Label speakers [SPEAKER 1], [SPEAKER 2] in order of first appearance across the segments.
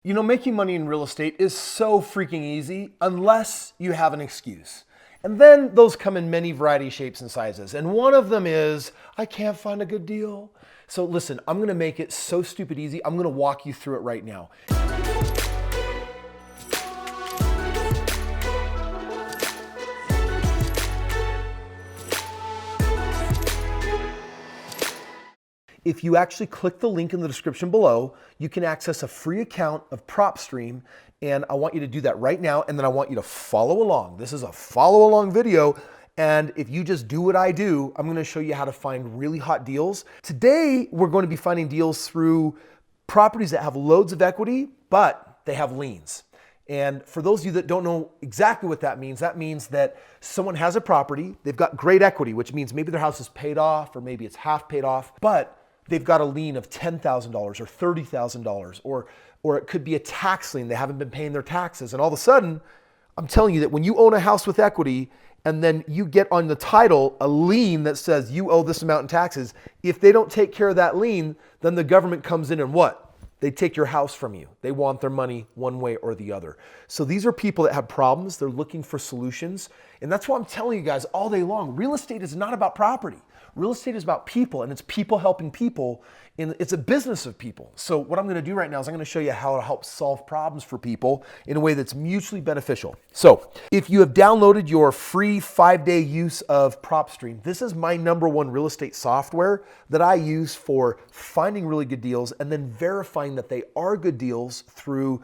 [SPEAKER 1] You know, making money in real estate is so freaking easy unless you have an excuse. And then those come in many varieties, shapes, and sizes. And one of them is, I can't find a good deal. So listen, I'm gonna make it so stupid easy. I'm gonna walk you through it right now. If you actually click the link in the description below, you can access a free account of PropStream, and I want you to do that right now, and then I want you to follow along. This is a follow along video, and if you just do what I do, I'm gonna show you how to find really hot deals. Today, we're going to be finding deals through properties that have loads of equity, but they have liens. And for those of you that don't know exactly what that means that someone has a property, they've got great equity, which means maybe their house is paid off or maybe it's half paid off, but they've got a lien of $10,000 or $30,000, or it could be a tax lien. They haven't been paying their taxes. And all of a sudden, I'm telling you that when you own a house with equity and then you get on the title a lien that says you owe this amount in taxes, if they don't take care of that lien, then the government comes in and what? They take your house from you. They want their money one way or the other. So these are people that have problems. They're looking for solutions. And that's why I'm telling you guys all day long, real estate is not about property. Real estate is about people, and it's people helping people, and it's a business of people. So what I'm gonna do right now is I'm gonna show you how to help solve problems for people in a way that's mutually beneficial. So if you have downloaded your free 5-day use of PropStream, this is my #1 real estate software that I use for finding really good deals and then verifying that they are good deals through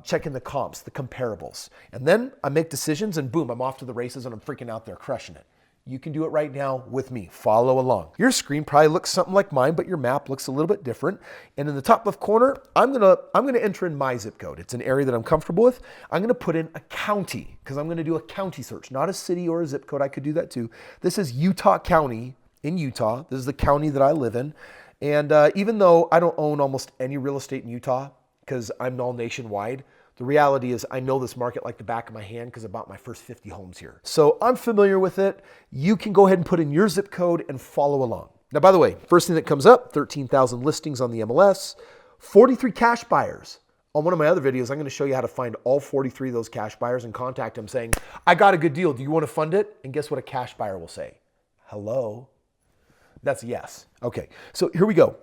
[SPEAKER 1] checking the comps, the comparables. And then I make decisions and boom, I'm off to the races and I'm freaking out there crushing it. You can do it right now with me. Follow along. Your screen probably looks something like mine, but your map looks a little bit different. And in the top left corner, I'm gonna enter in my zip code. It's an area that I'm comfortable with. I'm gonna put in a county because I'm gonna do a county search, not a city or a zip code. I could do that too. This is Utah County in Utah. This is the county that I live in. And even though I don't own almost any real estate in Utah because I'm all nationwide, the reality is I know this market like the back of my hand because I bought my first 50 homes here. So I'm familiar with it. You can go ahead and put in your zip code and follow along. Now, by the way, first thing that comes up, 13,000 listings on the MLS, 43 cash buyers. On one of my other videos, I'm going to show you how to find all 43 of those cash buyers and contact them saying, I got a good deal. Do you want to fund it? And guess what a cash buyer will say? Hello? That's a yes. Okay, so here we go.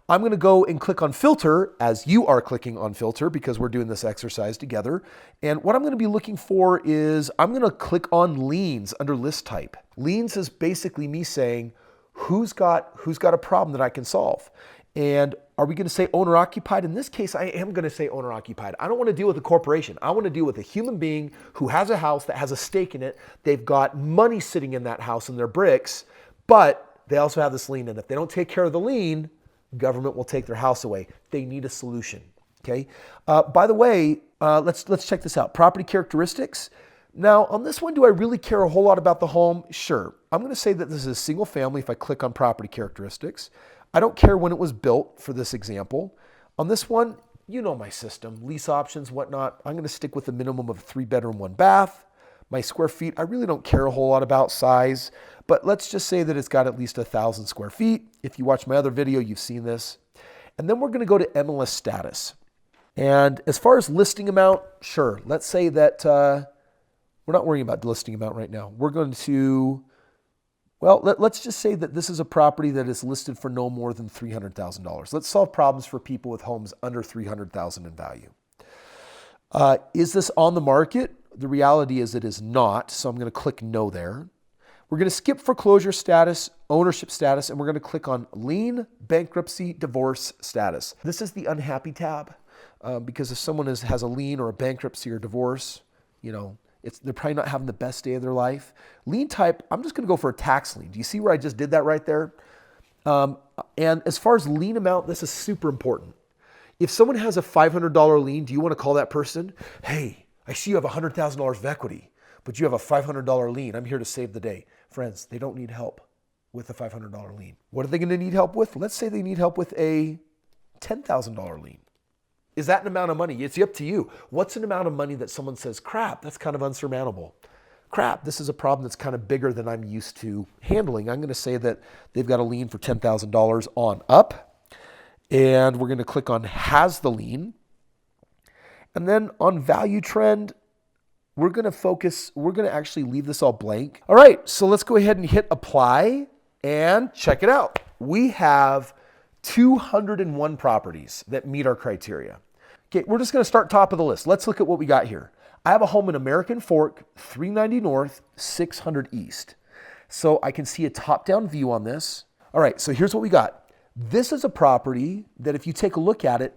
[SPEAKER 1] I'm gonna go and click on filter as you are clicking on filter because we're doing this exercise together. And what I'm gonna be looking for is I'm gonna click on liens under list type. Liens is basically me saying, who's got a problem that I can solve? And are we gonna say owner occupied? In this case, I am gonna say owner occupied. I don't wanna deal with a corporation. I wanna deal with a human being who has a house that has a stake in it. They've got money sitting in that house and their bricks, but they also have this lien, and if they don't take care of the lien, government will take their house away. They need a solution, okay? By the way, let's check this out. Property characteristics. Now, on this one, do I really care a whole lot about the home? Sure. I'm gonna say that this is a single family if I click on property characteristics. I don't care when it was built for this example. On this one, you know my system, lease options, whatnot. I'm gonna stick with a minimum of 3-bedroom, 1 bath. My square feet, I really don't care a whole lot about size, but let's just say that it's got at least 1,000 square feet. If you watch my other video, you've seen this. And then we're gonna go to MLS status. And as far as listing amount, sure, let's say that we're not worrying about the listing amount right now. We're going to, well, let's just say that this is a property that is listed for no more than $300,000. Let's solve problems for people with homes under $300,000 in value. Is this on the market? The reality is it is not, so I'm going to click no there. We're going to skip foreclosure status, ownership status, and we're going to click on lien, bankruptcy, divorce status. This is the unhappy tab because if someone has a lien or a bankruptcy or divorce, you know, they're probably not having the best day of their life. Lien type, I'm just going to go for a tax lien. Do you see where I just did that right there? And as far as lien amount, this is super important. If someone has a $500 lien, do you want to call that person? Hey, I see you have $100,000 of equity, but you have a $500 lien. I'm here to save the day. Friends, they don't need help with a $500 lien. What are they going to need help with? Let's say they need help with a $10,000 lien. Is that an amount of money? It's up to you. What's an amount of money that someone says, crap, that's kind of unsurmountable? Crap, this is a problem that's kind of bigger than I'm used to handling. I'm going to say that they've got a lien for $10,000 on up. And we're going to click on has the lien. And then on value trend, we're going to actually leave this all blank. All right, so let's go ahead and hit apply and check it out. We have 201 properties that meet our criteria. Okay, we're just going to start top of the list. Let's look at what we got here. I have a home in American Fork, 390 North, 600 East. So I can see a top-down view on this. All right, so here's what we got. This is a property that if you take a look at it,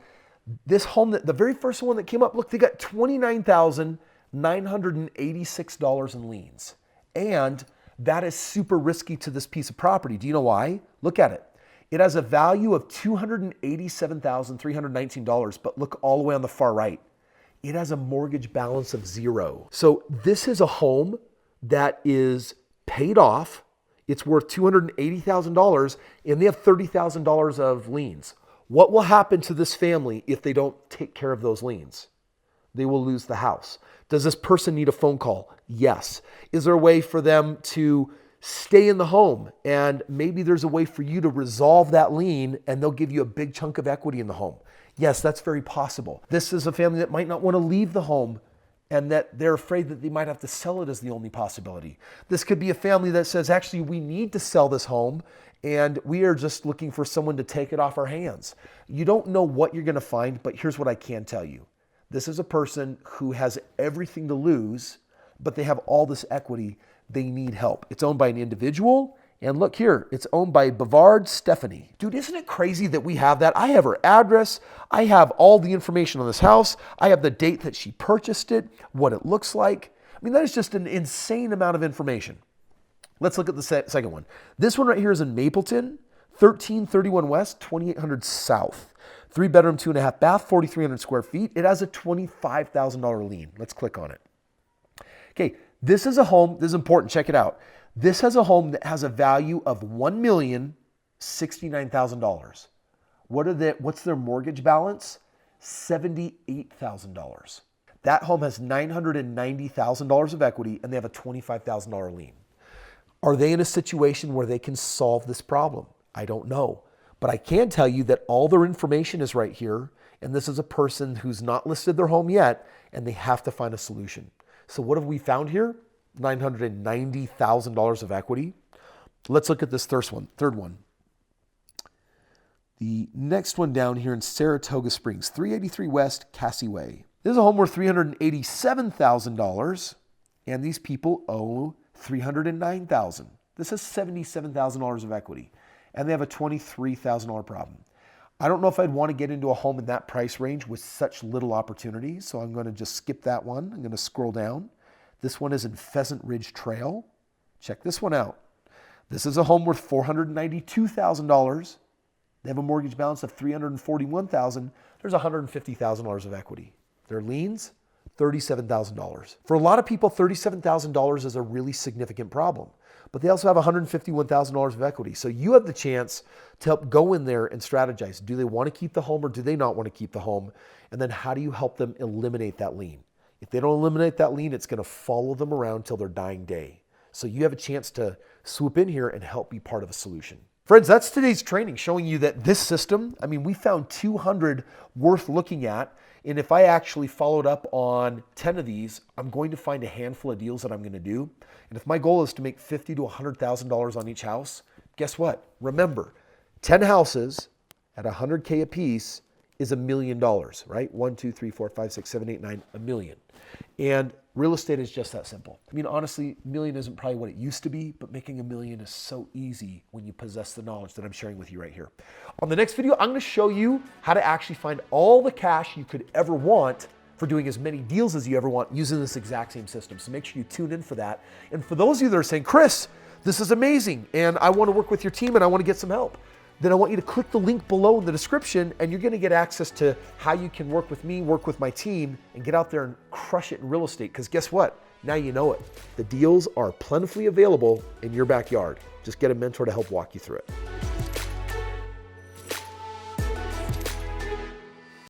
[SPEAKER 1] this home, the very first one that came up, look, they got $29,986 in liens. And that is super risky to this piece of property. Do you know why? Look at it. It has a value of $287,319, but look all the way on the far right. It has a mortgage balance of 0. So this is a home that is paid off. It's worth $280,000 and they have $30,000 of liens. What will happen to this family if they don't take care of those liens? They will lose the house. Does this person need a phone call? Yes. Is there a way for them to stay in the home? And maybe there's a way for you to resolve that lien and they'll give you a big chunk of equity in the home. Yes, that's very possible. This is a family that might not want to leave the home and that they're afraid that they might have to sell it as the only possibility. This could be a family that says, actually, we need to sell this home and we are just looking for someone to take it off our hands. You don't know what you're going to find, but here's what I can tell you. This is a person who has everything to lose, but they have all this equity. They need help. It's owned by an individual. And look here, it's owned by Bavard Stephanie. Dude, isn't it crazy that we have that? I have her address. I have all the information on this house. I have the date that she purchased it, what it looks like. I mean, that is just an insane amount of information. Let's look at the second one. This one right here is in Mapleton, 1331 West, 2800 South. 3-bedroom, 2.5 bath, 4,300 square feet. It has a $25,000 lien. Let's click on it. Okay, this is a home. This is important. Check it out. This has a home that has a value of $1,069,000. What's their mortgage balance? $78,000. That home has $990,000 of equity and they have a $25,000 lien. Are they in a situation where they can solve this problem? I don't know. But I can tell you that all their information is right here. And this is a person who's not listed their home yet and they have to find a solution. So what have we found here? $990,000 of equity. Let's look at this third one. The next one down here in Saratoga Springs, 383 West Cassie Way. This is a home worth $387,000 and these people owe $309,000. This has $77,000 of equity and they have a $23,000 problem. I don't know if I'd want to get into a home in that price range with such little opportunity, so I'm going to just skip that one. I'm going to scroll down. This one is in Pheasant Ridge Trail. Check this one out. This is a home worth $492,000. They have a mortgage balance of $341,000. There's $150,000 of equity. Their liens, $37,000. For a lot of people, $37,000 is a really significant problem. But they also have $151,000 of equity. So you have the chance to help go in there and strategize. Do they want to keep the home or do they not want to keep the home? And then how do you help them eliminate that lien? If they don't eliminate that lien, it's going to follow them around till their dying day. So you have a chance to swoop in here and help be part of a solution. Friends, that's today's training, showing you that this system, I mean, we found 200 worth looking at. And if I actually followed up on 10 of these, I'm going to find a handful of deals that I'm going to do. And if my goal is to make $50,000 to $100,000 on each house, guess what? Remember, 10 houses at $100K a piece is $1 million, right? 1, 2, 3, 4, 5, 6, 7, 8, 9, $1 million. And real estate is just that simple. I mean, honestly, $1 million isn't probably what it used to be, but making $1 million is so easy when you possess the knowledge that I'm sharing with you right here. On the next video, I'm going to show you how to actually find all the cash you could ever want for doing as many deals as you ever want using this exact same system. So make sure you tune in for that. And for those of you that are saying, Kris, this is amazing, and I want to work with your team and I want to get some help, then I want you to click the link below in the description and you're going to get access to how you can work with me, work with my team, and get out there and crush it in real estate. Because guess what? Now you know it. The deals are plentifully available in your backyard. Just get a mentor to help walk you through it.